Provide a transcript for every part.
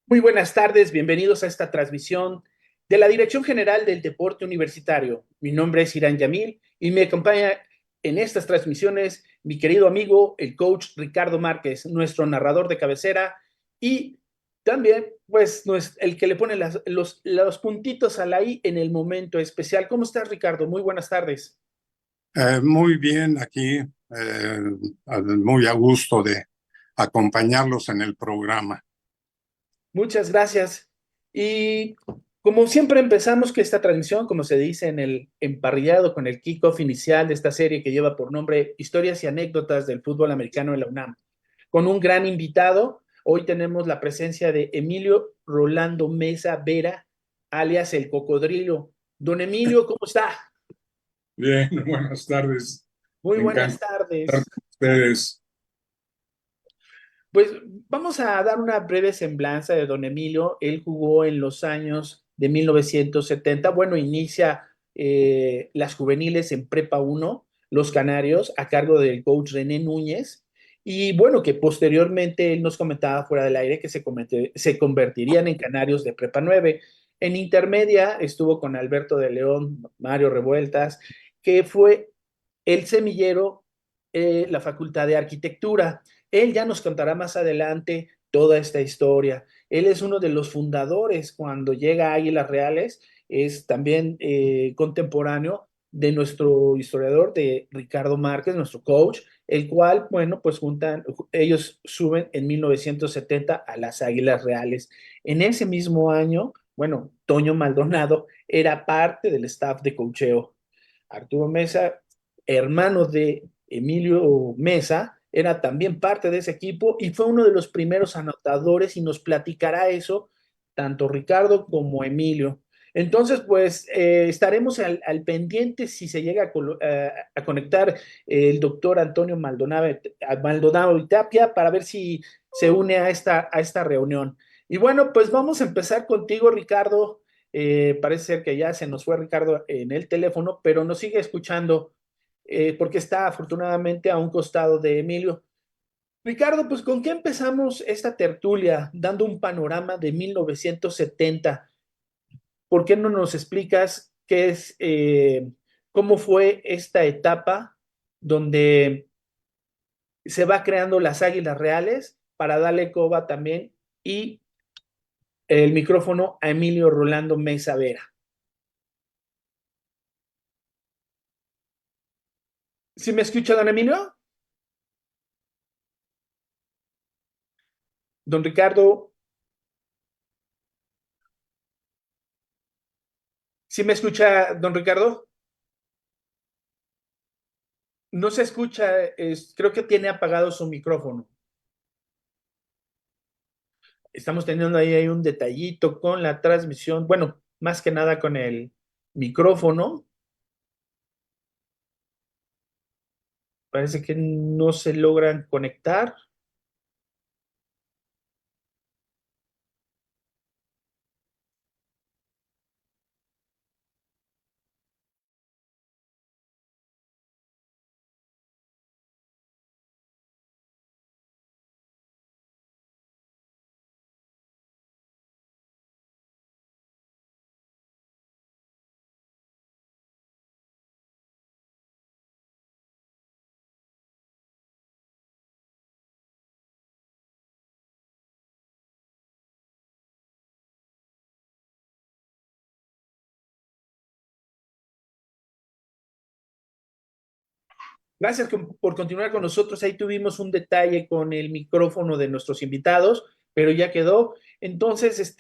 Muy buenas tardes, bienvenidos a esta transmisión de la Dirección General del Deporte Universitario. Mi nombre es Irán Yamil y me acompaña en estas transmisiones mi querido amigo, el coach Ricardo Márquez, nuestro narrador de cabecera y también, pues, el que le pone los puntitos a la I en el momento especial. ¿Cómo estás, Ricardo? Muy buenas tardes. Muy bien, aquí muy a gusto de acompañarlos en el programa. Muchas gracias. Y como siempre empezamos que esta transmisión, como se dice en el emparrillado con el kickoff inicial de esta serie que lleva por nombre Historias y anécdotas del fútbol americano en la UNAM, con un gran invitado. Hoy tenemos la presencia de Emilio Rolando Mesa Vera, alias El Cocodrilo. Don Emilio, ¿cómo está? Bien, buenas tardes. Muy Me buenas encanta estar tardes. con ustedes. Pues vamos a dar una breve semblanza de don Emilio. Él jugó en los años de 1970. Bueno, inicia las juveniles en Prepa Uno, Los Canarios, a cargo del coach René Núñez. Y bueno, que posteriormente él nos comentaba fuera del aire que se convertirían en Canarios de Prepa 9. En intermedia estuvo con Alberto de León, Mario Revueltas, que fue el semillero, la Facultad de Arquitectura. Él ya nos contará más adelante toda esta historia. Él es uno de los fundadores cuando llega a Águilas Reales, es también contemporáneo de nuestro historiador, de Ricardo Márquez, nuestro coach, el cual, bueno, pues ellos suben en 1970 a las Águilas Reales. En ese mismo año, bueno, Toño Maldonado era parte del staff de coacheo. Arturo Mesa, hermano de Emilio Mesa, era también parte de ese equipo y fue uno de los primeros anotadores y nos platicará eso tanto Ricardo como Emilio. Entonces, pues estaremos al pendiente si se llega a conectar el doctor Antonio Maldonado y Tapia para ver si se une a esta reunión. Y bueno, pues vamos a empezar contigo, Ricardo. Parece ser que ya se nos fue Ricardo en el teléfono, pero nos sigue escuchando porque está afortunadamente a un costado de Emilio. Ricardo, pues ¿con qué empezamos esta tertulia dando un panorama de 1970? ¿Por qué no nos explicas cómo fue esta etapa donde se va creando las Águilas Reales para darle coba también y el micrófono a Emilio Rolando Mesa Vera? ¿Sí me escucha, don Emilio? Don Ricardo, ¿sí me escucha, don Ricardo? No se escucha, creo que tiene apagado su micrófono. Estamos teniendo ahí un detallito con la transmisión, bueno, más que nada con el micrófono. Parece que no se logran conectar. Gracias por continuar con nosotros. Ahí tuvimos un detalle con el micrófono de nuestros invitados, pero ya quedó. Entonces,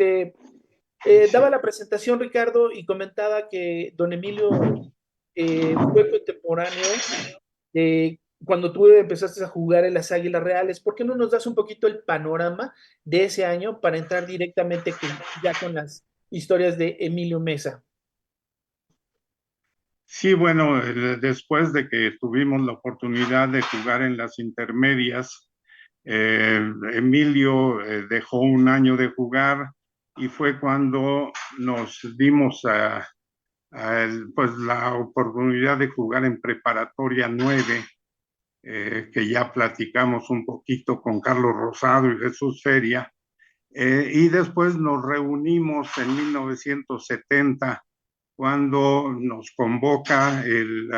daba la presentación Ricardo y comentaba que don Emilio fue contemporáneo cuando tú empezaste a jugar en las Águilas Reales. ¿Por qué no nos das un poquito el panorama de ese año para entrar directamente ya con las historias de Emilio Mesa? Sí, bueno, después de que tuvimos la oportunidad de jugar en las intermedias, Emilio dejó un año de jugar y fue cuando nos dimos pues la oportunidad de jugar en preparatoria 9, que ya platicamos un poquito con Carlos Rosado y Jesús Feria. Y después nos reunimos en 1970 cuando nos convoca el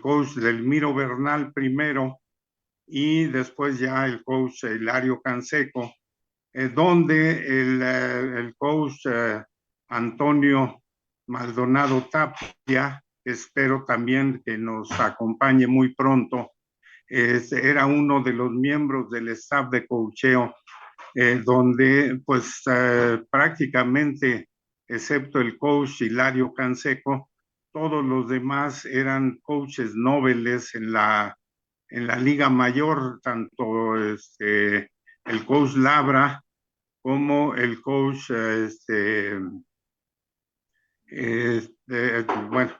coach Delmiro Bernal primero y después ya el coach Hilario Canseco, donde el coach Antonio Maldonado Tapia, espero también que nos acompañe muy pronto, era uno de los miembros del staff de coacheo, donde pues prácticamente, excepto el coach Hilario Canseco, todos los demás eran coaches nobles en la Liga Mayor, tanto el coach Labra como el coach bueno,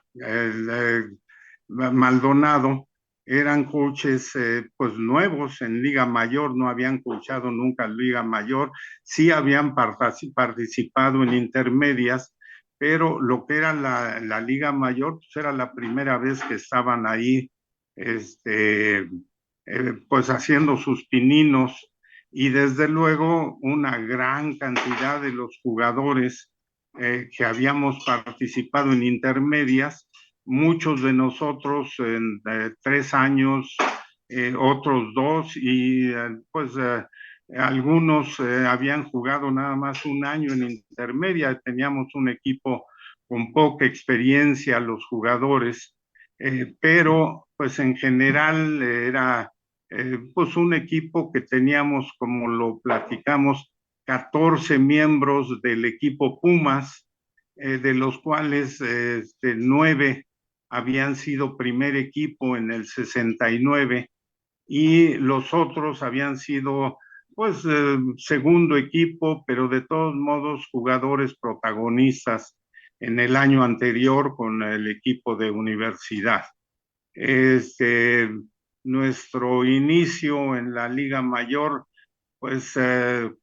Maldonado, eran coaches pues nuevos en Liga Mayor, no habían coachado nunca en Liga Mayor, sí habían participado en intermedias, pero lo que era la Liga Mayor, pues era la primera vez que estaban ahí, pues haciendo sus pininos, y desde luego una gran cantidad de los jugadores que habíamos participado en intermedias, muchos de nosotros en 3 años, otros 2, y pues algunos habían jugado nada más un año en intermedia. Teníamos un equipo con poca experiencia los jugadores, pero pues en general era pues un equipo que teníamos, como lo platicamos, 14 miembros del equipo Pumas, de los cuales 9 habían sido primer equipo en el 69 y los otros habían sido pues segundo equipo, pero de todos modos jugadores protagonistas en el año anterior con el equipo de universidad. Este, Nuestro inicio en la Liga Mayor, pues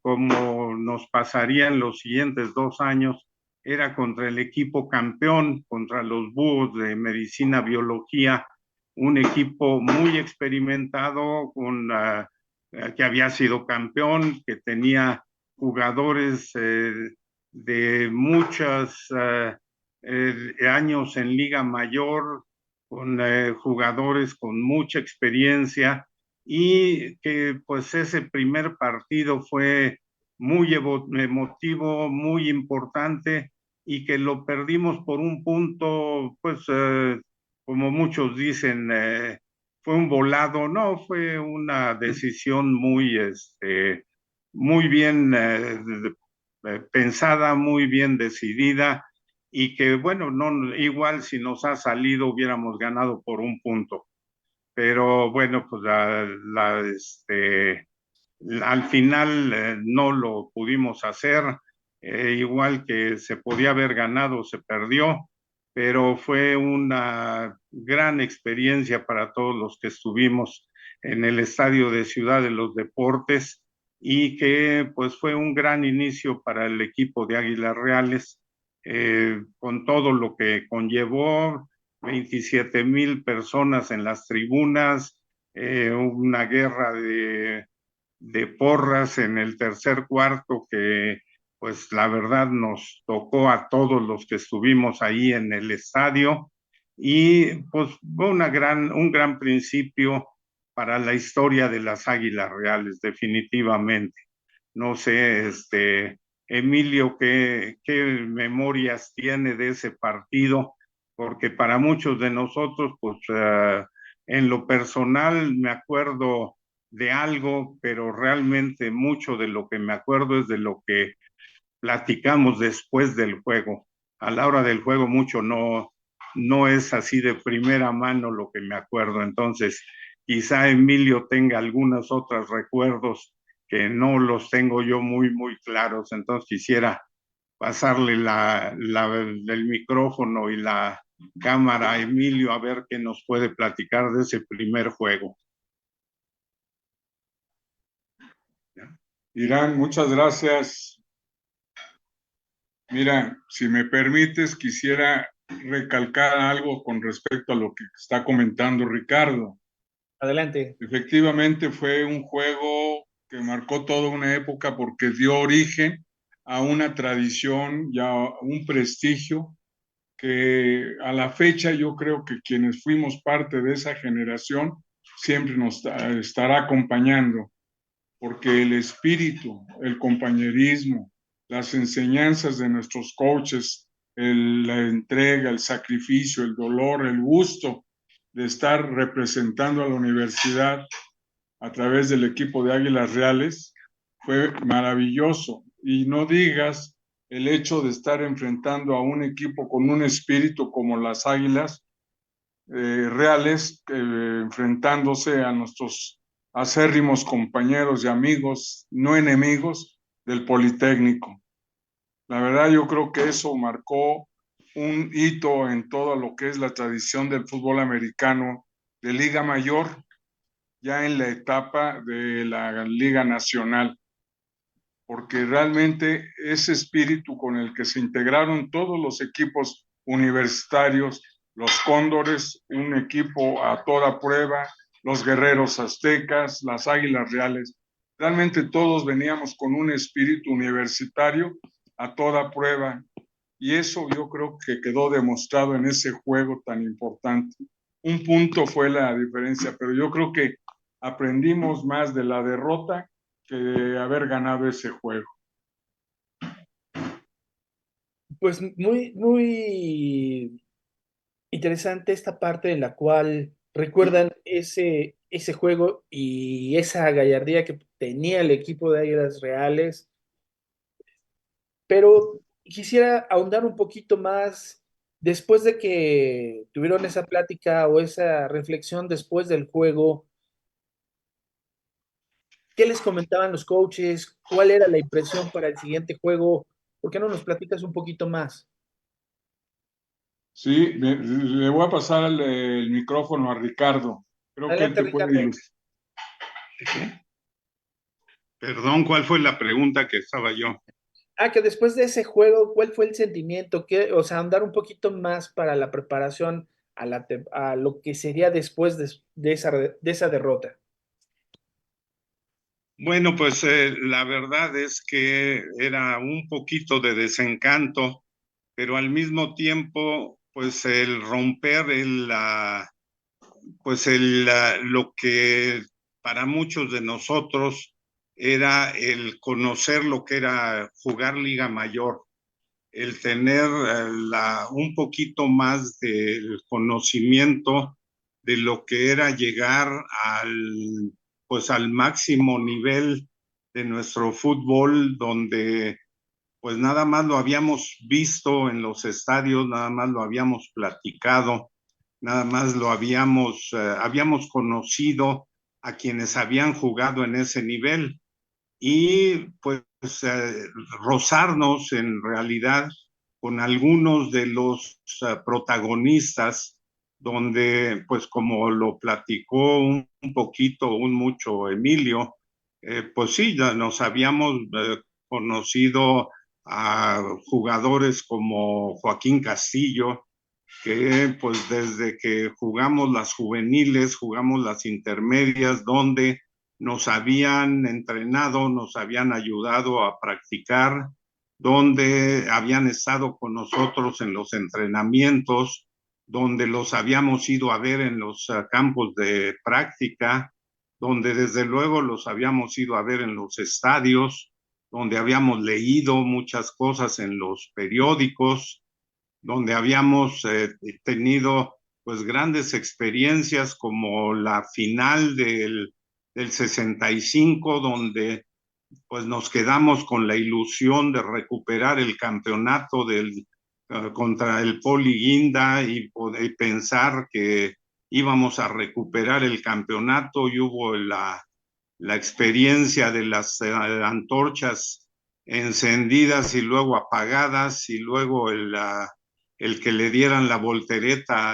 como nos pasaría en los siguientes 2 años, era contra el equipo campeón, contra los Búhos de Medicina Biología, un equipo muy experimentado, que había sido campeón, que tenía jugadores de muchos años en Liga Mayor, con jugadores con mucha experiencia, y que pues ese primer partido fue muy emotivo, muy importante, y que lo perdimos por un punto, pues como muchos dicen, fue un volado. No, fue una decisión muy, muy bien pensada, muy bien decidida, y que bueno, no, igual si nos ha salido hubiéramos ganado por un punto, pero bueno, pues al final no lo pudimos hacer, igual que se podía haber ganado, se perdió, pero fue una gran experiencia para todos los que estuvimos en el Estadio de Ciudad de los Deportes, y que pues fue un gran inicio para el equipo de Águilas Reales, con todo lo que conllevó, 27,000 personas en las tribunas, una guerra de porras en el tercer cuarto que pues la verdad nos tocó a todos los que estuvimos ahí en el estadio, y pues fue un gran principio para la historia de las Águilas Reales, definitivamente. No sé, Emilio, qué memorias tiene de ese partido, porque para muchos de nosotros, pues en lo personal me acuerdo de algo, pero realmente mucho de lo que me acuerdo es de lo que platicamos después del juego. A la hora del juego mucho no es así de primera mano lo que me acuerdo. Entonces, quizá Emilio tenga algunos otros recuerdos que no los tengo yo muy claros. Entonces quisiera pasarle el micrófono y la cámara a Emilio a ver qué nos puede platicar de ese primer juego. Irán, muchas gracias. Mira, si me permites, quisiera recalcar algo con respecto a lo que está comentando Ricardo. Adelante. Efectivamente, fue un juego que marcó toda una época porque dio origen a una tradición y a un prestigio que a la fecha yo creo que quienes fuimos parte de esa generación siempre nos estará acompañando, porque el espíritu, el compañerismo, las enseñanzas de nuestros coaches, la entrega, el sacrificio, el dolor, el gusto de estar representando a la universidad a través del equipo de Águilas Reales fue maravilloso. Y no digas el hecho de estar enfrentando a un equipo con un espíritu como las Águilas Reales, enfrentándose a nuestros acérrimos compañeros y amigos, no enemigos, del Politécnico. La verdad, yo creo que eso marcó un hito en todo lo que es la tradición del fútbol americano de Liga Mayor, ya en la etapa de la Liga Nacional, porque realmente ese espíritu con el que se integraron todos los equipos universitarios, los Cóndores, un equipo a toda prueba, los Guerreros Aztecas, las Águilas Reales, realmente todos veníamos con un espíritu universitario a toda prueba, y eso yo creo que quedó demostrado en ese juego tan importante. Un punto fue la diferencia, pero yo creo que aprendimos más de la derrota que de haber ganado ese juego. Pues muy interesante esta parte en la cual recuerdan ese juego y esa gallardía que tenía el equipo de Águilas Reales, pero quisiera ahondar un poquito más después de que tuvieron esa plática o esa reflexión después del juego. ¿Qué les comentaban los coaches? ¿Cuál era la impresión para el siguiente juego? ¿Por qué no nos platicas un poquito más? Sí, le voy a pasar el micrófono a Ricardo. Creo que él Adelante, te puede Ricardo. ilustrar. Perdón, ¿cuál fue la pregunta que estaba yo? Que después de ese juego, ¿cuál fue el sentimiento? O sea, andar un poquito más para la preparación a lo que sería después de esa derrota. Bueno, pues la verdad es que era un poquito de desencanto, pero al mismo tiempo, pues el romper lo que para muchos de nosotros era el conocer lo que era jugar Liga Mayor, el tener un poquito más del conocimiento de lo que era llegar al máximo nivel de nuestro fútbol, donde pues nada más lo habíamos visto en los estadios, nada más lo habíamos platicado, nada más habíamos conocido a quienes habían jugado en ese nivel y pues rozarnos en realidad con algunos de los protagonistas, donde pues como lo platicó un poquito, un mucho Emilio, pues sí, ya nos habíamos conocido a jugadores como Joaquín Castillo, que pues desde que jugamos las juveniles, jugamos las intermedias, donde nos habían entrenado, nos habían ayudado a practicar, donde habían estado con nosotros en los entrenamientos, donde los habíamos ido a ver en los campos de práctica, donde desde luego los habíamos ido a ver en los estadios, donde habíamos leído muchas cosas en los periódicos, donde habíamos tenido pues grandes experiencias como la final del 65, donde pues nos quedamos con la ilusión de recuperar el campeonato contra el Poli Guinda y pensar que íbamos a recuperar el campeonato, y hubo la experiencia de las antorchas encendidas y luego apagadas, y luego el que le dieran la voltereta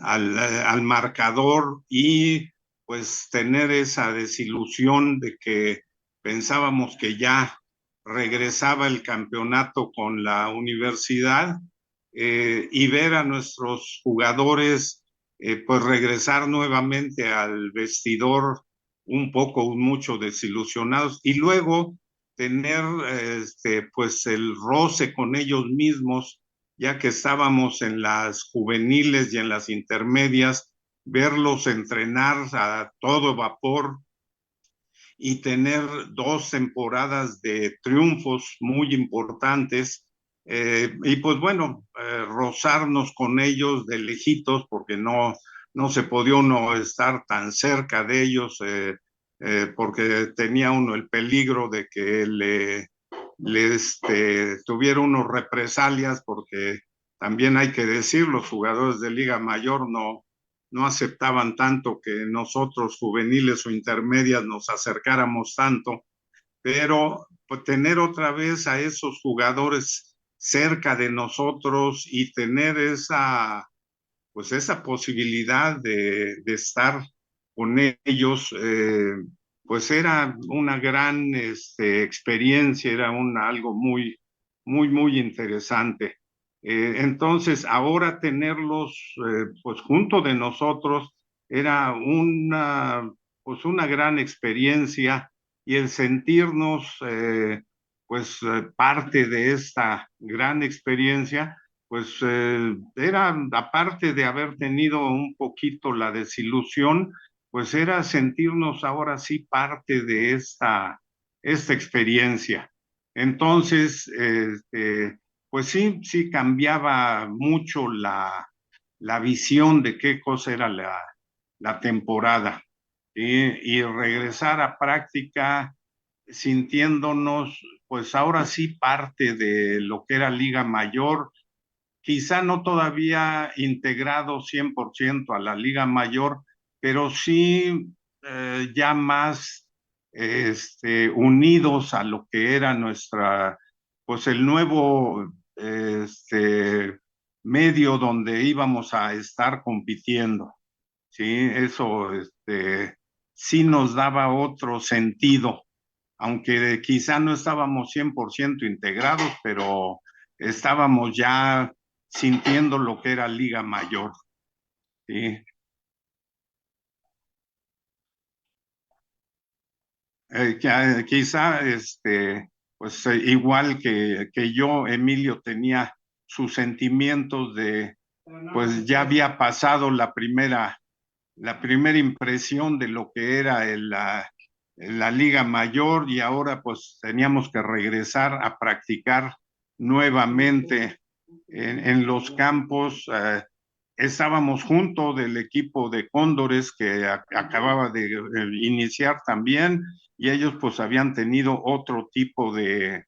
al marcador, y pues tener esa desilusión de que pensábamos que ya regresaba el campeonato con la universidad, y ver a nuestros jugadores pues regresar nuevamente al vestidor un poco, mucho desilusionados, y luego tener pues el roce con ellos mismos, ya que estábamos en las juveniles y en las intermedias, verlos entrenar a todo vapor y tener 2 temporadas de triunfos muy importantes. Y pues bueno, rozarnos con ellos de lejitos, porque no se podía uno estar tan cerca de ellos, porque tenía uno el peligro de que tuviera unos represalias, porque también hay que decir, los jugadores de Liga Mayor no aceptaban tanto que nosotros juveniles o intermedias nos acercáramos tanto, pero pues, tener otra vez a esos jugadores cerca de nosotros y tener pues esa posibilidad de estar con ellos, pues era una gran experiencia, era algo muy, muy, muy interesante. Entonces, ahora tenerlos pues junto de nosotros era pues una gran experiencia, y el sentirnos pues parte de esta gran experiencia pues era, aparte de haber tenido un poquito la desilusión, pues era sentirnos ahora sí parte de esta experiencia. Entonces, pues sí cambiaba mucho la visión de qué cosa era la temporada. ¿Sí? Y regresar a práctica sintiéndonos, pues ahora sí parte de lo que era Liga Mayor, quizá no todavía integrado 100% a la Liga Mayor, pero sí ya más unidos a lo que era pues el nuevo medio donde íbamos a estar compitiendo. Sí, eso sí nos daba otro sentido, aunque quizá no estábamos 100% integrados, pero estábamos ya sintiendo lo que era Liga Mayor. ¿Sí? Quizá, pues igual que yo, Emilio tenía sus sentimientos pues ya había pasado la primera impresión de lo que era la Liga Mayor, y ahora pues teníamos que regresar a practicar nuevamente en los campos. Estábamos junto del equipo de Cóndores que acababa de iniciar también, y ellos pues habían tenido otro tipo de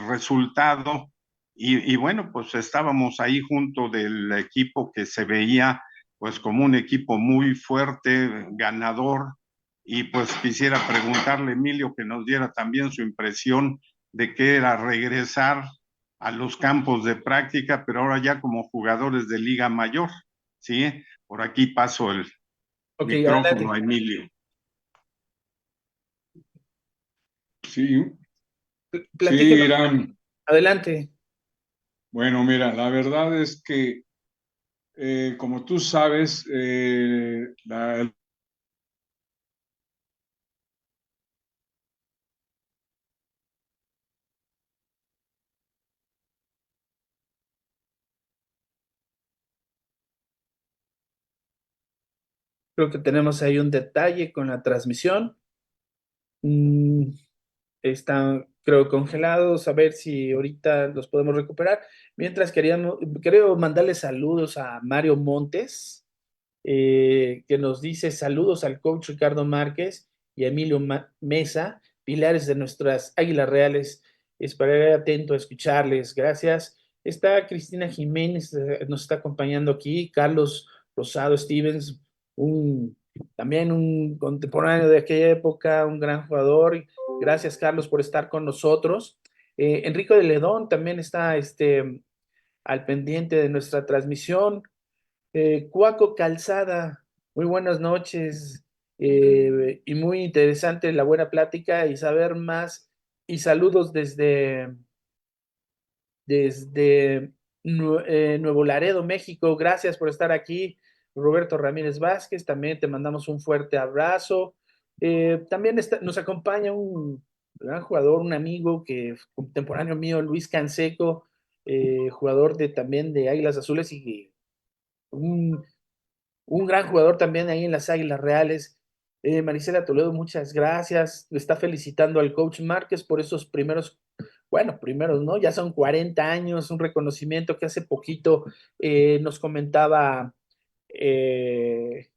resultado, y bueno, pues estábamos ahí junto del equipo que se veía pues como un equipo muy fuerte, ganador, y pues quisiera preguntarle a Emilio que nos diera también su impresión de qué era regresar a los campos de práctica, pero ahora ya como jugadores de Liga Mayor. ¿Sí? Por aquí paso el Ok, micrófono adelante. a Emilio. Sí, sí, Platíquenos. Irán. Adelante. Bueno, mira, la verdad es que, como tú sabes, Creo que tenemos ahí un detalle con la transmisión. Mm, Están, creo, congelados. A ver si ahorita los podemos recuperar. Mientras creo mandarle saludos a Mario Montes, que nos dice saludos al coach Ricardo Márquez y a Emilio Mesa, pilares de nuestras Águilas Reales. Estaré atento a escucharles. Gracias. Está Cristina Jiménez, nos está acompañando aquí. Carlos Rosado Stevens, también un contemporáneo de aquella época, un gran jugador. Gracias, Carlos, por estar con nosotros. Enrico de Ledón también está al pendiente de nuestra transmisión. Cuaco Calzada, muy buenas noches, y muy interesante la buena plática y saber más, y saludos desde Nuevo Laredo, México. Gracias por estar aquí. Roberto Ramírez Vázquez, también te mandamos un fuerte abrazo. También nos acompaña un gran jugador, un amigo que contemporáneo mío, Luis Canseco, jugador también de Águilas Azules y un, un gran jugador también ahí en las Águilas Reales. Marisela Toledo, muchas gracias. Le está felicitando al coach Márquez por esos primeros, bueno, primeros, ¿no? Ya son 40 años, un reconocimiento que hace poquito nos comentaba, eh,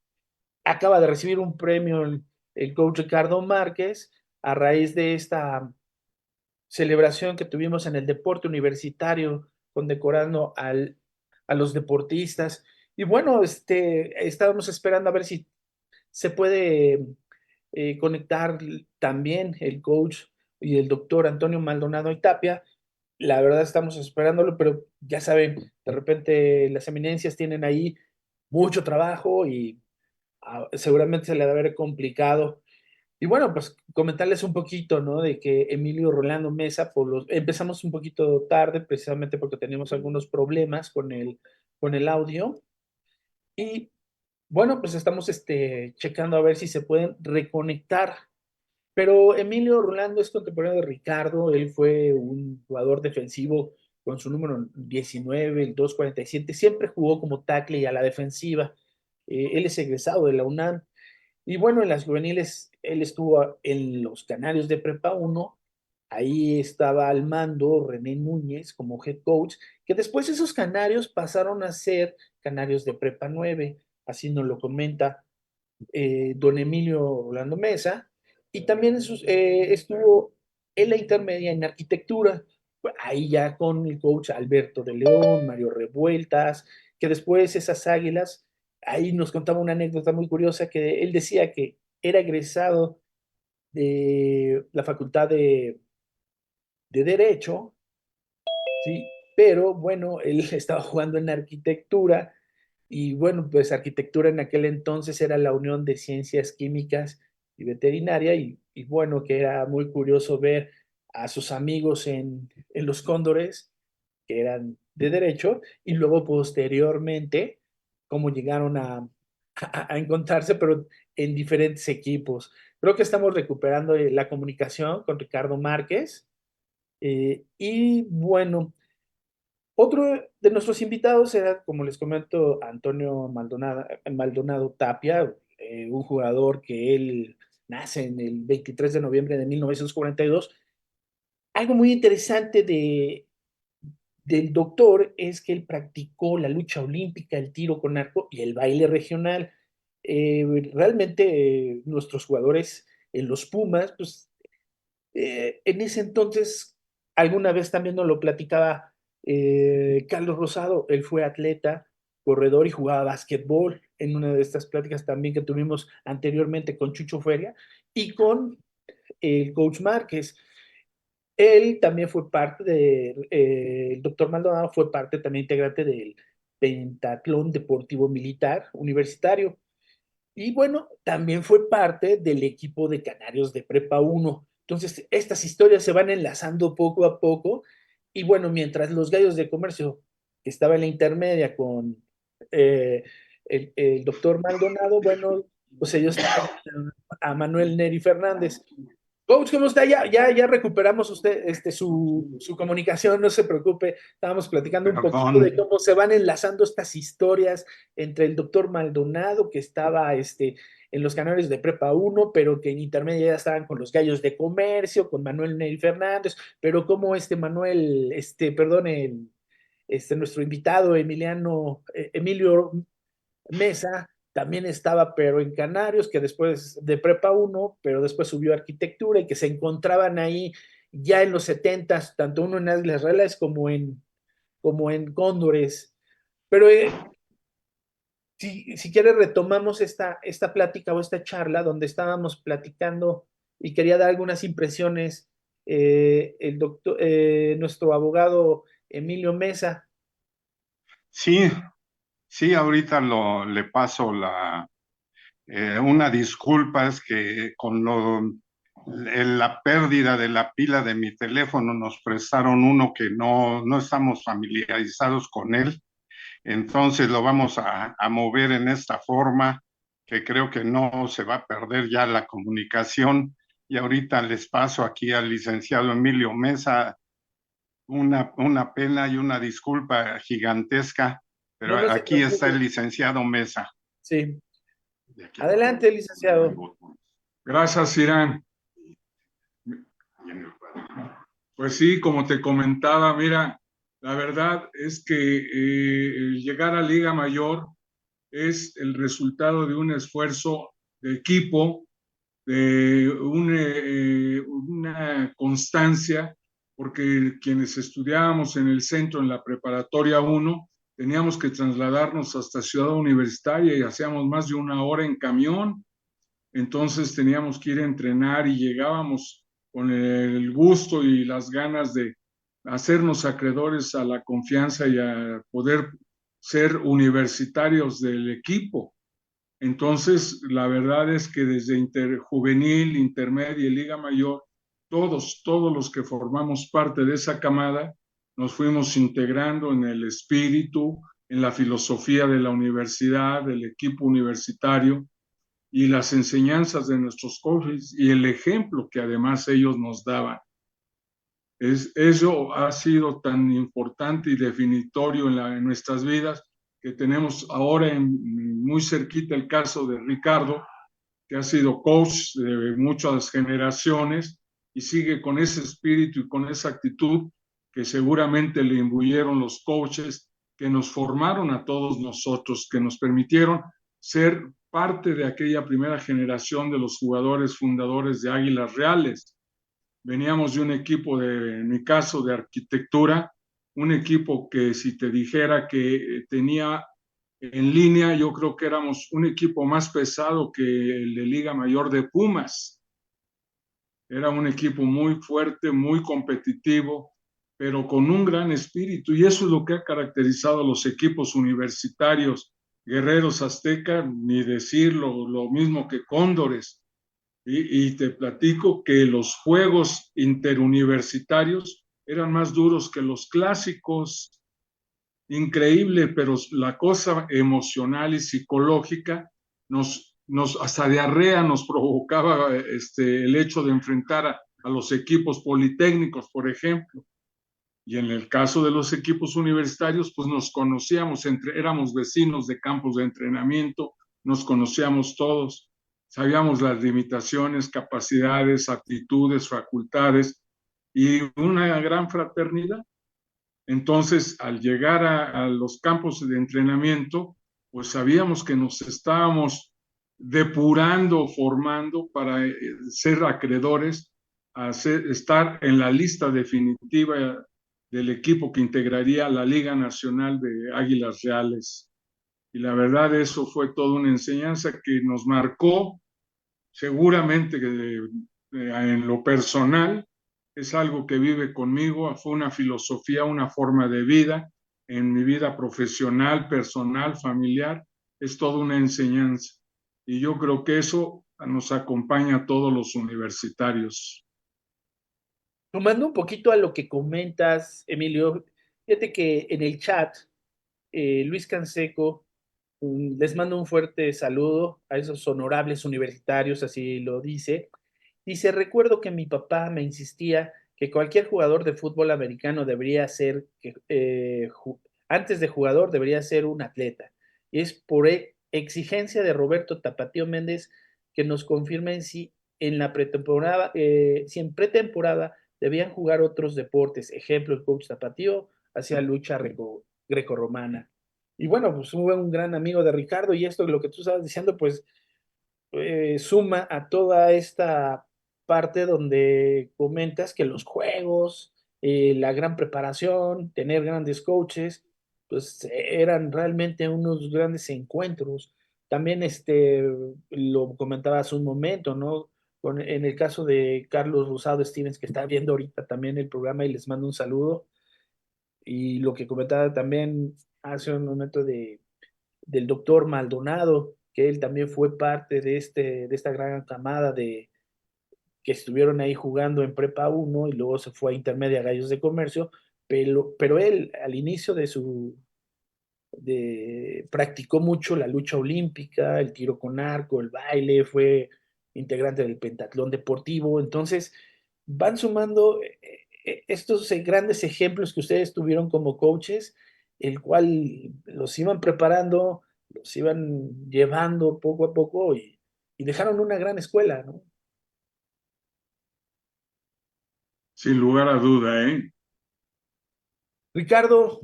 acaba de recibir un premio el coach Ricardo Márquez a raíz de esta celebración que tuvimos en el deporte universitario, condecorando a los deportistas. Y bueno, estábamos esperando a ver si se puede conectar también el coach y el doctor Antonio Maldonado y Tapia. La verdad estamos esperándolo, pero ya saben, de repente las eminencias tienen ahí mucho trabajo y seguramente se le va a ver complicado. Y bueno, pues comentarles un poquito, ¿no? De que Emilio Rolando Mesa, empezamos un poquito tarde, precisamente porque teníamos algunos problemas con el audio. Y bueno, pues estamos checando a ver si se pueden reconectar. Pero Emilio Rolando es contemporáneo de Ricardo, él fue un jugador defensivo con su número 19, el 247, siempre jugó como tackle y a la defensiva. Él es egresado de la UNAM y bueno, en las juveniles él estuvo en los Canarios de Prepa uno, ahí estaba al mando René Núñez como head coach, que después esos Canarios pasaron a ser Canarios de Prepa 9, así nos lo comenta don Emilio Orlando Mesa, y también estuvo en la intermedia en arquitectura, ahí ya con el coach Alberto de León, Mario Revueltas, que después esas águilas, ahí nos contaba una anécdota muy curiosa que él decía que era egresado de la Facultad de Derecho, ¿sí? Pero bueno, él estaba jugando en arquitectura y bueno, pues arquitectura en aquel entonces era la unión de ciencias químicas y veterinaria y bueno, que era muy curioso ver a sus amigos en los Cóndores, que eran de derecho, y luego posteriormente cómo llegaron a encontrarse, pero en diferentes equipos. Creo que estamos recuperando la comunicación con Ricardo Márquez. Y bueno, otro de nuestros invitados era, como les comento, Antonio Maldonado Tapia, un jugador que él nace en el 23 de noviembre de 1942. Algo muy interesante del doctor es que él practicó la lucha olímpica, el tiro con arco y el baile regional. Realmente nuestros jugadores en los Pumas, pues en ese entonces, alguna vez también nos lo platicaba Carlos Rosado, él fue atleta, corredor y jugaba básquetbol en una de estas pláticas también que tuvimos anteriormente con Chucho Feria y con el coach Márquez. Él también fue parte el doctor Maldonado fue parte también integrante del Pentatlón Deportivo Militar Universitario. Y bueno, también fue parte del equipo de Canarios de Prepa uno. Entonces, estas historias se van enlazando poco a poco. Y bueno, mientras los gallos de comercio, que estaba en la intermedia con el doctor Maldonado, bueno, pues ellos a Manuel Neri Fernández. Coach, ¿cómo está? Ya recuperamos usted su comunicación, no se preocupe. Estábamos platicando un poquito de Perdón. cómo se van enlazando estas historias entre el doctor Maldonado, que estaba en los canales de Prepa uno, pero que en intermedia ya estaban con los gallos de comercio, con Manuel Ney Fernández, pero como perdón, nuestro invitado Emilio Mesa también estaba, pero en Canarios, que después de Prepa uno, pero después subió a arquitectura y que se encontraban ahí ya en los 70s, tanto uno en Águilas Reales como en Cóndores. Pero si quieres retomamos esta plática o esta charla donde estábamos platicando y quería dar algunas impresiones nuestro abogado Emilio Mesa. Sí, sí, ahorita le paso una disculpa, es que con la pérdida de la pila de mi teléfono nos prestaron uno que no estamos familiarizados con él Entonces lo vamos a mover en esta forma, que creo que no se va a perder ya la comunicación. Y ahorita les paso aquí al licenciado Emilio Mesa una pena y una disculpa gigantesca, No, pero no se aquí está el preocupe. licenciado Mesa. Sí. De aquí abajo, Adelante, licenciado. Gracias, Irán. Pues sí, como te comentaba, mira, la verdad es que el llegar a Liga Mayor es el resultado de un esfuerzo de equipo, de una constancia, porque quienes estudiábamos en el centro, en la preparatoria 1, teníamos que trasladarnos hasta Ciudad Universitaria y hacíamos más de una hora en camión, entonces teníamos que ir a entrenar y llegábamos con el gusto y las ganas de hacernos acreedores a la confianza y a poder ser universitarios del equipo. Entonces, la verdad es que desde juvenil, intermedia y Liga Mayor, todos los que formamos parte de esa camada, nos fuimos integrando en el espíritu, en la filosofía de la universidad, del equipo universitario y las enseñanzas de nuestros coaches y el ejemplo que además ellos nos daban. Eso ha sido tan importante y definitorio en nuestras vidas que tenemos ahora muy cerquita el caso de Ricardo, que ha sido coach de muchas generaciones y sigue con ese espíritu y con esa actitud que seguramente le imbuyeron los coaches que nos formaron a todos nosotros, que nos permitieron ser parte de aquella primera generación de los jugadores fundadores de Águilas Reales. Veníamos de un equipo, en mi caso, de arquitectura, un equipo que si te dijera que tenía en línea, yo creo que éramos un equipo más pesado que el de Liga Mayor de Pumas. Era un equipo muy fuerte, muy competitivo, pero con un gran espíritu. Y eso es lo que ha caracterizado a los equipos universitarios. Guerreros Azteca, ni decir lo mismo que Cóndores. Y te platico que los juegos interuniversitarios eran más duros que los clásicos. Increíble, pero la cosa emocional y psicológica hasta diarrea nos provocaba el hecho de enfrentar a los equipos politécnicos, por ejemplo. Y en el caso de los equipos universitarios, pues nos conocíamos, éramos vecinos de campos de entrenamiento, nos conocíamos todos, sabíamos las limitaciones, capacidades, aptitudes, facultades y una gran fraternidad. Entonces, al llegar a los campos de entrenamiento, pues sabíamos que nos estábamos depurando, formando para ser acreedores, estar en la lista definitiva del equipo que integraría la Liga Nacional de Águilas Reales. Y la verdad, eso fue toda una enseñanza que nos marcó, seguramente en lo personal, es algo que vive conmigo, fue una filosofía, una forma de vida, en mi vida profesional, personal, familiar, es toda una enseñanza. Y yo creo que eso nos acompaña a todos los universitarios. Tomando un poquito a lo que comentas, Emilio, fíjate que en el chat, Luis Canseco, les mando un fuerte saludo a esos honorables universitarios, así lo dice. Dice, recuerdo que mi papá me insistía que cualquier jugador de fútbol americano debería ser, antes de jugador, debería ser un atleta. Y es por exigencia de Roberto Tapatío Méndez que nos confirmen en la pretemporada, si en pretemporada debían jugar otros deportes. Ejemplo, el coach Tapatío hacía lucha grecorromana. Y bueno, pues fue un gran amigo de Ricardo y esto, lo que tú estabas diciendo, pues suma a toda esta parte donde comentas que los juegos, la gran preparación, tener grandes coaches, pues eran realmente unos grandes encuentros. También lo comentaba hace un momento, ¿no? En el caso de Carlos Rosado Stevens, que está viendo ahorita también el programa y les mando un saludo. Y lo que comentaba también hace un momento del doctor Maldonado, que él también fue parte de esta gran camada de que estuvieron ahí jugando en Prepa uno y luego se fue a Intermedia Gallos de Comercio, pero él al inicio practicó mucho la lucha olímpica, el tiro con arco, el baile, fue integrante del pentatlón deportivo. Entonces, van sumando estos grandes ejemplos que ustedes tuvieron como coaches, el cual los iban preparando, los iban llevando poco a poco y dejaron una gran escuela, ¿no? Sin lugar a duda, ¿eh? Ricardo,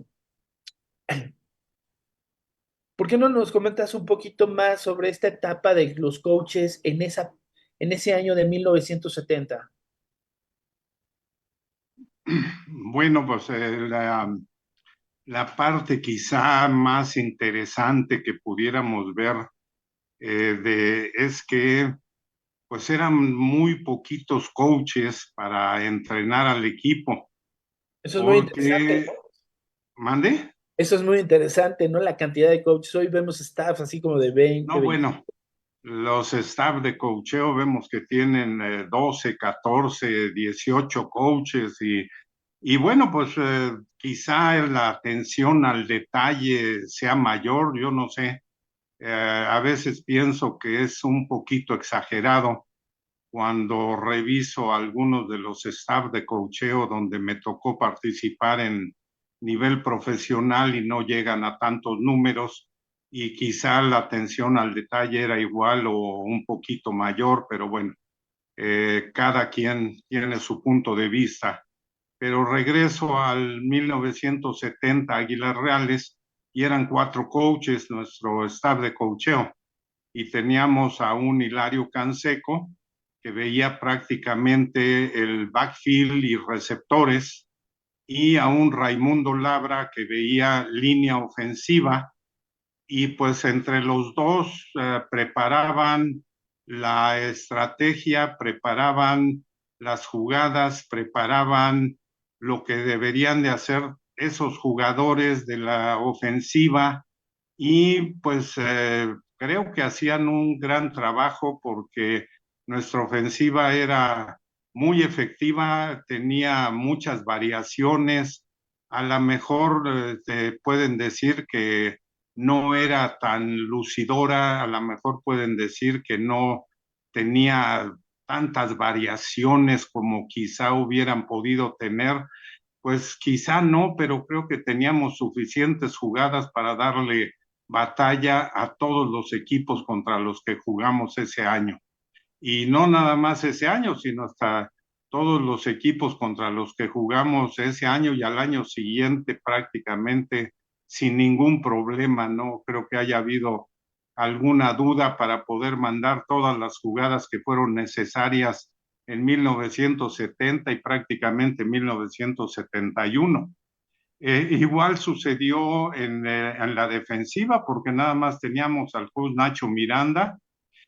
¿por qué no nos comentas un poquito más sobre esta etapa de los coaches en ese año de 1970? Bueno, pues la parte quizá más interesante que pudiéramos ver es que pues eran muy poquitos coaches para entrenar al equipo, Eso es muy interesante, ¿no? porque, ¿mande? Eso es muy interesante, ¿no? La cantidad de coaches. Hoy vemos staff así como de 20, No, 20. bueno, los staff de coacheo vemos que tienen 12, 14, 18 coaches y bueno, pues quizá la atención al detalle sea mayor, yo no sé. A veces pienso que es un poquito exagerado cuando reviso algunos de los staff de coacheo donde me tocó participar en nivel profesional y no llegan a tantos números y quizá la atención al detalle era igual o un poquito mayor, pero bueno, cada quien tiene su punto de vista. Pero regreso al 1970 Águilas Reales y eran 4 coaches nuestro staff de coacheo y teníamos a un Hilario Canseco que veía prácticamente el backfield y receptores y a un Raimundo Labra que veía línea ofensiva y pues entre los dos preparaban la estrategia, preparaban las jugadas, preparaban lo que deberían de hacer esos jugadores de la ofensiva y pues creo que hacían un gran trabajo porque nuestra ofensiva era muy efectiva, tenía muchas variaciones, a lo mejor te pueden decir que no era tan lucidora, a lo mejor pueden decir que no tenía tantas variaciones como quizá hubieran podido tener, pues quizá no, pero creo que teníamos suficientes jugadas para darle batalla a todos los equipos contra los que jugamos ese año. Y no nada más ese año, sino hasta todos los equipos contra los que jugamos ese año y al año siguiente prácticamente sin ningún problema. No creo que haya habido alguna duda para poder mandar todas las jugadas que fueron necesarias en 1970 y prácticamente 1971. Igual sucedió en la defensiva porque nada más teníamos al coach Nacho Miranda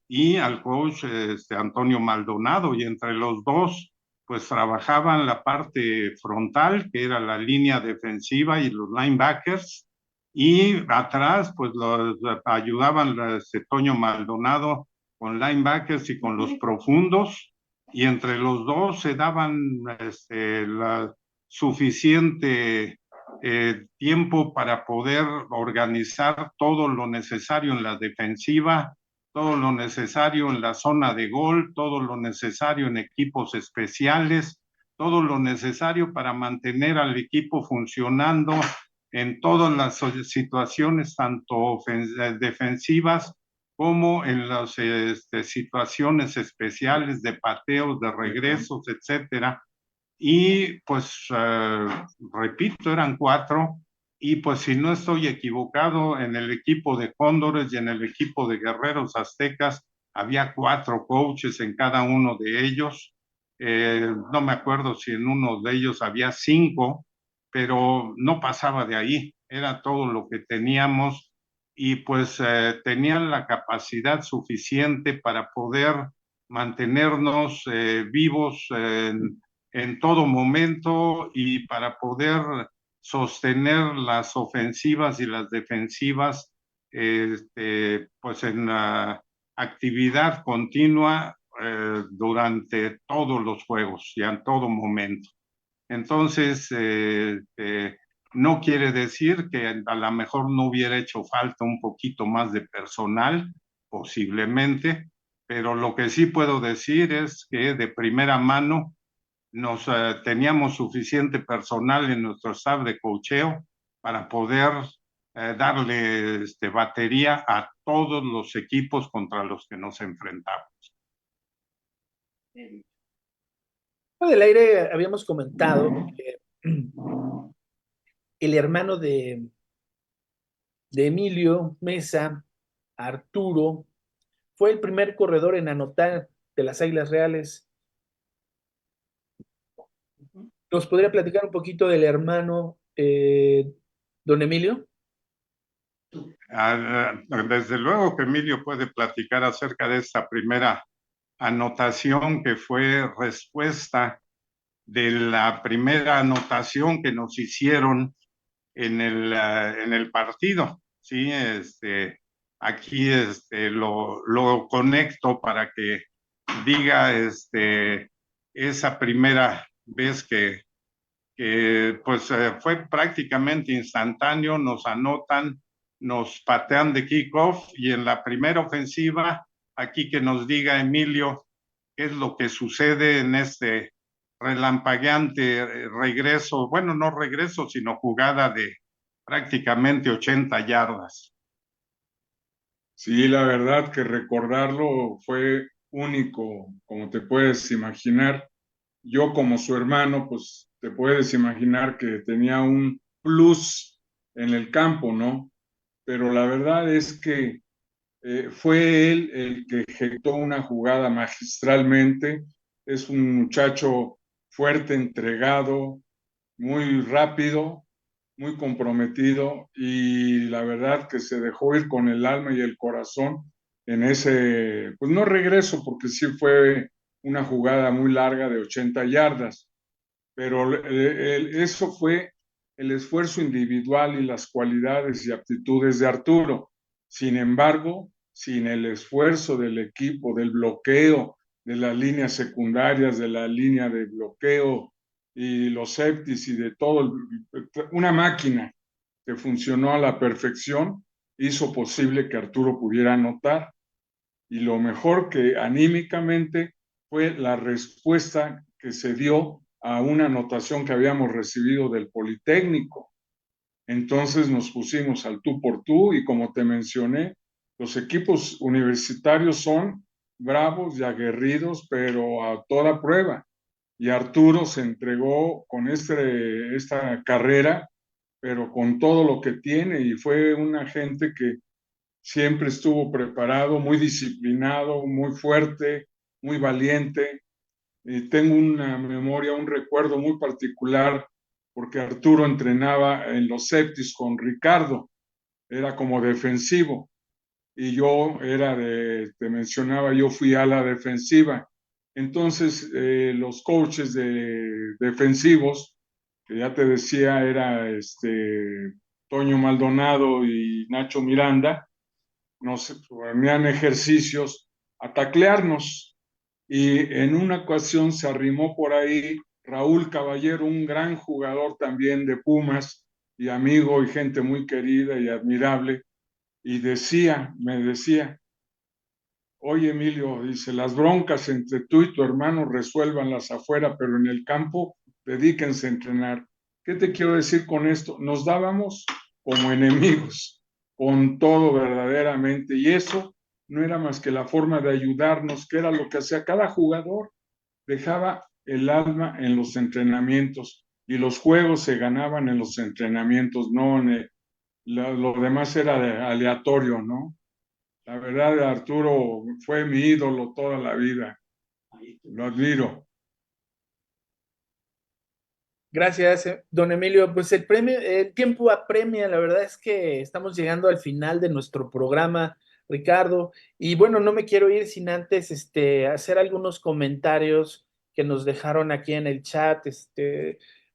y al coach Antonio Maldonado y entre los dos pues trabajaban la parte frontal que era la línea defensiva y los linebackers y atrás pues los ayudaban Toño Maldonado con linebackers y con los profundos y entre los dos se daban la suficiente tiempo para poder organizar todo lo necesario en la defensiva, todo lo necesario en la zona de gol, todo lo necesario en equipos especiales, todo lo necesario para mantener al equipo funcionando en todas las situaciones, tanto defensivas como en las situaciones especiales de pateos, de regresos, etcétera. Y pues, repito, eran 4. Y pues si no estoy equivocado, en el equipo de Cóndores y en el equipo de Guerreros Aztecas había 4 coaches en cada uno de ellos. No me acuerdo si en uno de ellos había 5, pero no pasaba de ahí. Era todo lo que teníamos y pues tenían la capacidad suficiente para poder mantenernos vivos en todo momento y para poder sostener las ofensivas y las defensivas pues en la actividad continua durante todos los juegos y en todo momento. Entonces, No quiere decir que a lo mejor no hubiera hecho falta un poquito más de personal, posiblemente, pero lo que sí puedo decir es que de primera mano teníamos suficiente personal en nuestro staff de coacheo para poder darle batería a todos los equipos contra los que nos enfrentamos. Del aire habíamos comentado que el hermano de Emilio Mesa, Arturo, fue el primer corredor en anotar de las Águilas Reales. ¿Nos podría platicar un poquito del hermano don Emilio? Desde luego que Emilio puede platicar acerca de esta primera anotación que fue respuesta de la primera anotación que nos hicieron en el partido. Sí, aquí lo conecto para que diga esa primera vez que pues fue prácticamente instantáneo, nos anotan, nos patean de kickoff y en la primera ofensiva, aquí que nos diga Emilio qué es lo que sucede en este relampagueante regreso, bueno, no regreso, sino jugada de prácticamente 80 yardas. Sí, la verdad que recordarlo fue único, como te puedes imaginar. Yo como su hermano, pues te puedes imaginar que tenía un plus en el campo, ¿no? Pero la verdad es que fue él el que ejecutó una jugada magistralmente. Es un muchacho fuerte, entregado, muy rápido, muy comprometido y la verdad que se dejó ir con el alma y el corazón en ese, pues no regreso, porque sí fue una jugada muy larga de 80 yardas, pero eso fue el esfuerzo individual y las cualidades y aptitudes de Arturo. Sin embargo, sin el esfuerzo del equipo, del bloqueo, de las líneas secundarias, de la línea de bloqueo y los safeties y de todo, una máquina que funcionó a la perfección hizo posible que Arturo pudiera anotar. Y lo mejor que anímicamente fue la respuesta que se dio a una anotación que habíamos recibido del Politécnico. Entonces nos pusimos al tú por tú y como te mencioné, los equipos universitarios son bravos y aguerridos, pero a toda prueba. Y Arturo se entregó con esta carrera, pero con todo lo que tiene y fue una gente que siempre estuvo preparado, muy disciplinado, muy fuerte, muy valiente. Tengo una memoria, un recuerdo muy particular porque Arturo entrenaba en los Septis con Ricardo, era como defensivo y yo te mencionaba, yo fui a la defensiva. Entonces, los coaches defensivos, que ya te decía, era Toño Maldonado y Nacho Miranda, nos ponían ejercicios a taclearnos. Y en una ocasión se arrimó por ahí Raúl Caballero, un gran jugador también de Pumas y amigo y gente muy querida y admirable, y me decía, oye Emilio, dice, las broncas entre tú y tu hermano resuélvanlas afuera, pero en el campo dedíquense a entrenar. ¿Qué te quiero decir con esto? Nos dábamos como enemigos, con todo verdaderamente, y eso no era más que la forma de ayudarnos, que era lo que hacía cada jugador, dejaba el alma en los entrenamientos, y los juegos se ganaban en los entrenamientos, no lo demás era aleatorio, ¿no? La verdad, Arturo fue mi ídolo toda la vida. Lo admiro. Gracias, don Emilio. Pues el tiempo apremia, la verdad es que estamos llegando al final de nuestro programa, Ricardo. Y bueno, no me quiero ir sin antes hacer algunos comentarios que nos dejaron aquí en el chat.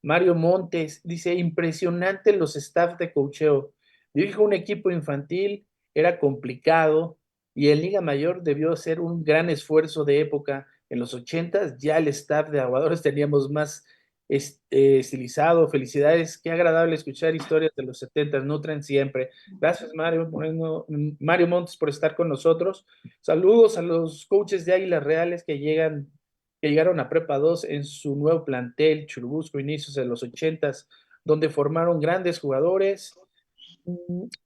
Mario Montes dice, impresionante los staff de coacheo. Dirijo un equipo infantil, era complicado y en Liga Mayor debió ser un gran esfuerzo de época. En los 80 ya el staff de aguadores teníamos más estilizado. Felicidades, qué agradable escuchar historias de los 70, nutren siempre. Gracias, Mario Moreno, Mario Montes, por estar con nosotros. Saludos a los coaches de Águilas Reales que llegaron a Prepa 2 en su nuevo plantel, Churubusco, inicios de los 80, donde formaron grandes jugadores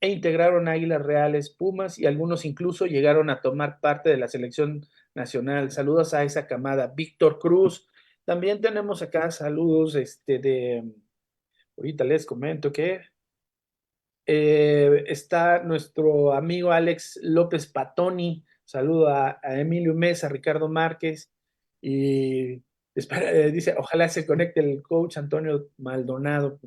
e integraron Águilas Reales, Pumas y algunos incluso llegaron a tomar parte de la selección nacional. Saludos a esa camada. Víctor Cruz. También tenemos acá saludos ahorita les comento que está nuestro amigo Alex López Patoni. Saludo a Emilio Mesa, Ricardo Márquez y dice, ojalá se conecte el coach Antonio Maldonado.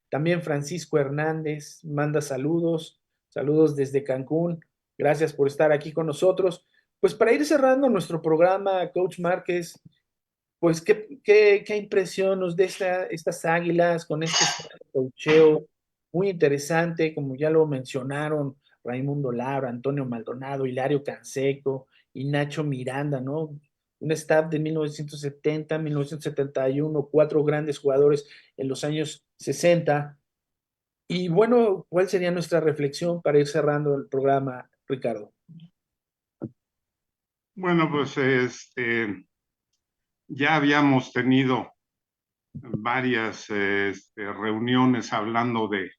También Francisco Hernández manda saludos, saludos desde Cancún. Gracias por estar aquí con nosotros. Pues para ir cerrando nuestro programa, Coach Márquez, pues qué impresión nos de estas águilas con este coacheo muy interesante, como ya lo mencionaron, Raimundo Lara, Antonio Maldonado, Hilario Canseco y Nacho Miranda, ¿no? Un staff de 1970, 1971, cuatro grandes jugadores en los años 60. Y bueno, ¿cuál sería nuestra reflexión para ir cerrando el programa, Ricardo? Bueno, pues ya habíamos tenido varias reuniones hablando de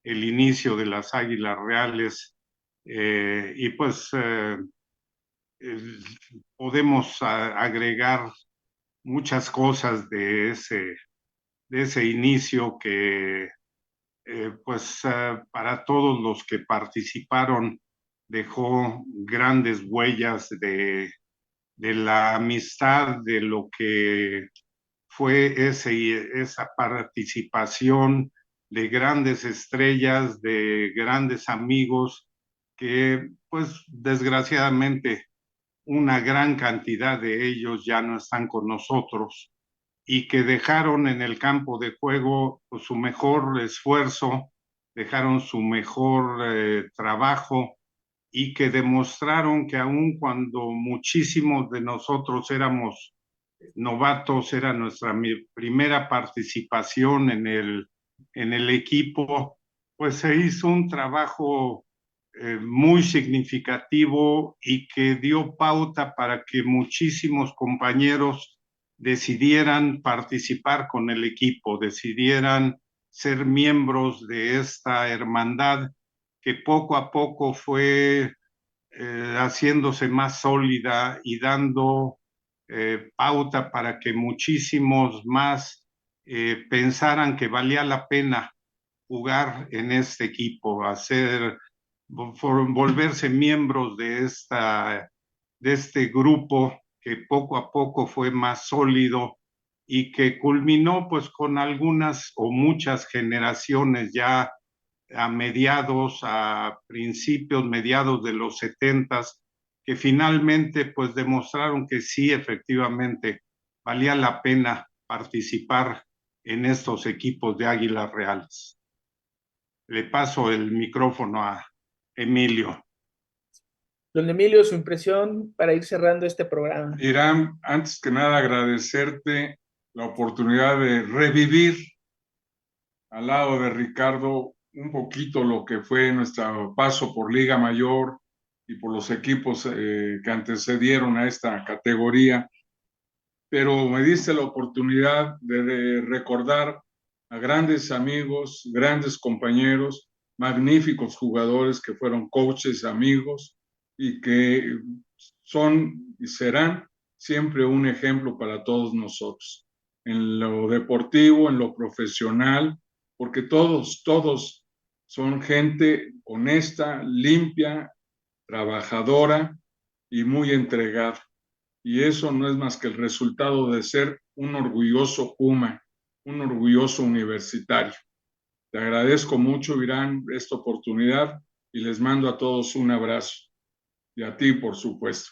el inicio de las Águilas Reales y pues eh, podemos agregar muchas cosas de ese inicio que pues para todos los que participaron dejó grandes huellas de la amistad, de lo que fue esa participación de grandes estrellas, de grandes amigos, que pues desgraciadamente una gran cantidad de ellos ya no están con nosotros y que dejaron en el campo de juego pues, su mejor esfuerzo, dejaron su mejor trabajo y que demostraron que aun cuando muchísimos de nosotros éramos novatos, era nuestra primera participación en el equipo, pues se hizo un trabajo muy significativo y que dio pauta para que muchísimos compañeros decidieran participar con el equipo, decidieran ser miembros de esta hermandad que poco a poco fue haciéndose más sólida y dando pauta para que muchísimos más pensaran que valía la pena jugar en este equipo, volverse miembros de este grupo que poco a poco fue más sólido y que culminó pues con algunas o muchas generaciones ya a principios, mediados de los 70, que finalmente pues demostraron que sí, efectivamente, valía la pena participar en estos equipos de Águilas Reales. Le paso el micrófono a Emilio. Don Emilio, su impresión para ir cerrando este programa. Irán, antes que nada agradecerte la oportunidad de revivir al lado de Ricardo un poquito lo que fue nuestro paso por Liga Mayor y por los equipos que antecedieron a esta categoría, pero me diste la oportunidad de recordar a grandes amigos, grandes compañeros, magníficos jugadores que fueron coaches, amigos y que son y serán siempre un ejemplo para todos nosotros, en lo deportivo, en lo profesional, porque todos son gente honesta, limpia, trabajadora y muy entregada. Y eso no es más que el resultado de ser un orgulloso Puma, un orgulloso universitario. Te agradezco mucho, Irán, esta oportunidad y les mando a todos un abrazo. Y a ti, por supuesto.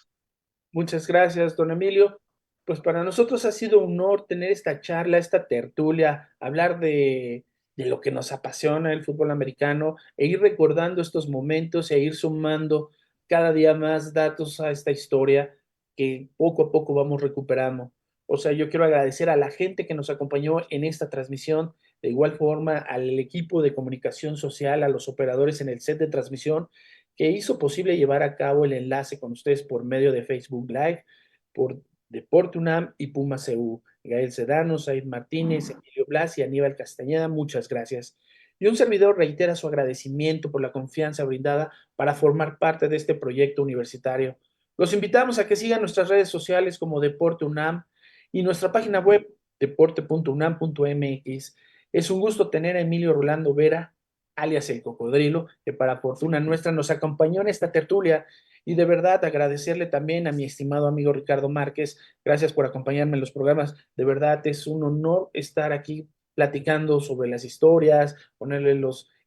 Muchas gracias, don Emilio. Pues para nosotros ha sido un honor tener esta charla, esta tertulia, hablar de lo que nos apasiona el fútbol americano e ir recordando estos momentos e ir sumando cada día más datos a esta historia que poco a poco vamos recuperando. O sea, yo quiero agradecer a la gente que nos acompañó en esta transmisión, de igual forma al equipo de comunicación social, a los operadores en el set de transmisión, que hizo posible llevar a cabo el enlace con ustedes por medio de Facebook Live, por Deporte UNAM y Puma CU. Gael Sedano, Said Martínez, Emilio Blas y Aníbal Castañeda, muchas gracias. Y un servidor reitera su agradecimiento por la confianza brindada para formar parte de este proyecto universitario. Los invitamos a que sigan nuestras redes sociales como Deporte UNAM y nuestra página web deporte.unam.mx. Es un gusto tener a Emilio Rolando Vera, alias El Cocodrilo, que para fortuna nuestra nos acompañó en esta tertulia. Y de verdad agradecerle también a mi estimado amigo Ricardo Márquez. Gracias por acompañarme en los programas. De verdad es un honor estar aquí platicando sobre las historias, ponerle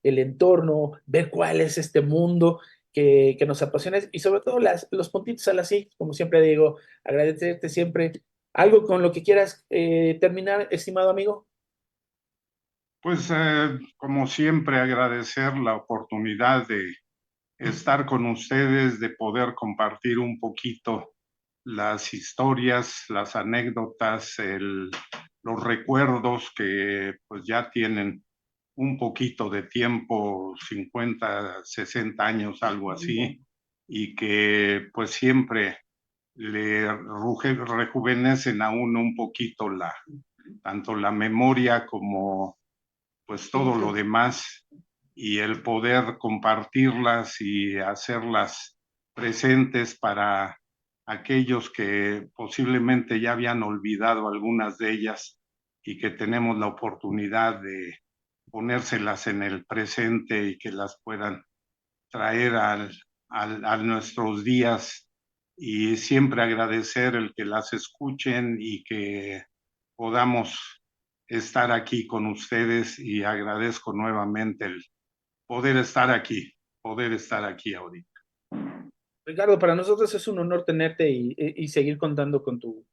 el entorno, ver cuál es este mundo que nos apasiona y sobre todo los puntitos a las sí, como siempre digo, agradecerte siempre. ¿Algo con lo que quieras terminar, estimado amigo? Pues como siempre, agradecer la oportunidad de estar con ustedes, de poder compartir un poquito las historias, las anécdotas, los recuerdos que pues ya tienen un poquito de tiempo, 50, 60 años, algo así, y que pues siempre rejuvenecen a uno un poquito tanto la memoria como pues todo lo demás, y el poder compartirlas y hacerlas presentes para aquellos que posiblemente ya habían olvidado algunas de ellas y que tenemos la oportunidad de ponérselas en el presente y que las puedan traer a nuestros días, y siempre agradecer el que las escuchen y que podamos estar aquí con ustedes, y agradezco nuevamente el poder estar aquí ahorita. Ricardo, para nosotros es un honor tenerte y seguir contando con tu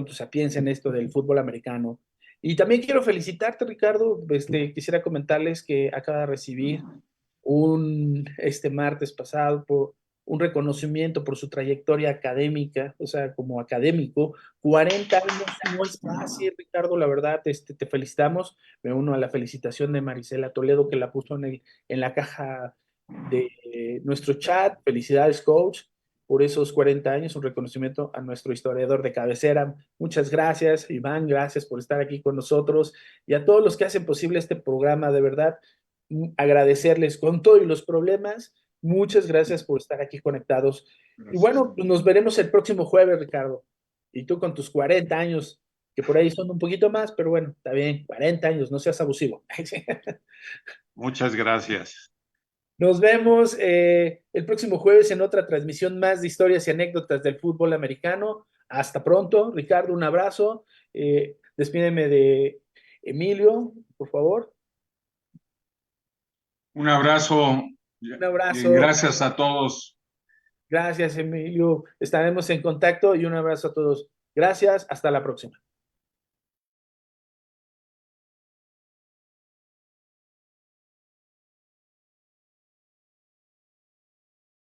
sapiencia en esto del fútbol americano. Y también quiero felicitarte, Ricardo. Quisiera comentarles que acaba de recibir este martes pasado por un reconocimiento por su trayectoria académica, o sea, como académico. 40 años no es fácil, Ricardo, la verdad, te felicitamos. Me uno a la felicitación de Marisela Toledo, que la puso en la caja de nuestro chat. Felicidades, coach, por esos 40 años, un reconocimiento a nuestro historiador de cabecera. Muchas gracias, Iván, gracias por estar aquí con nosotros, y a todos los que hacen posible este programa, de verdad, agradecerles con todo y los problemas. Muchas gracias por estar aquí conectados. Gracias. Y bueno, pues nos veremos el próximo jueves, Ricardo. Y tú con tus 40 años, que por ahí son un poquito más, pero bueno, está bien, 40 años, no seas abusivo. Muchas gracias. Nos vemos el próximo jueves en otra transmisión más de historias y anécdotas del fútbol americano. Hasta pronto, Ricardo, un abrazo. Despídeme de Emilio, por favor. Un abrazo. Un abrazo. Y gracias a todos. Gracias, Emilio. Estaremos en contacto y un abrazo a todos. Gracias, hasta la próxima.